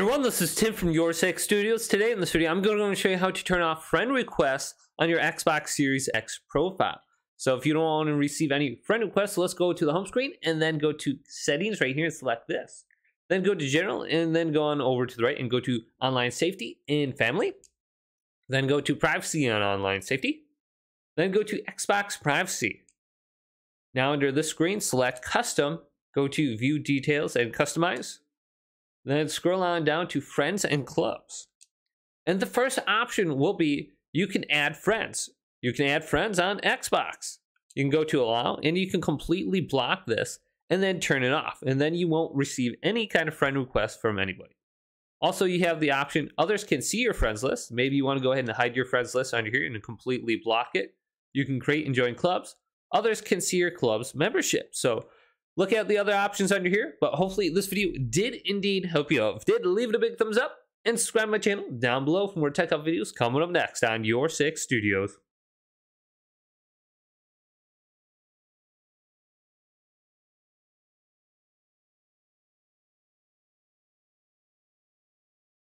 Hey everyone, this is Tim from YourSix Studios. Today in this video, I'm going to show you how to turn off friend requests on your Xbox Series X profile. So if you don't want to receive any friend requests, let's go to the home screen and then go to settings right here and select this. Then go to general and then go on over to the right and go to online safety and family. Then go to privacy on online safety. Then go to Xbox privacy. Now under this screen, select custom, go to view details and customize. Then scroll on down to friends and clubs. And the first option will be you can add friends. You can add friends on Xbox. You can go to allow and you can completely block this and then turn it off. And then you won't receive any kind of friend request from anybody. Also, you have the option others can see your friends list. Maybe you want to go ahead and hide your friends list under here and completely block it. You can create and join clubs. Others can see your club's membership. So look at the other options under here, but hopefully this video did indeed help you out. If it did, leave it a big thumbs up and subscribe to my channel down below for more tech up videos coming up next on YourSix Studios.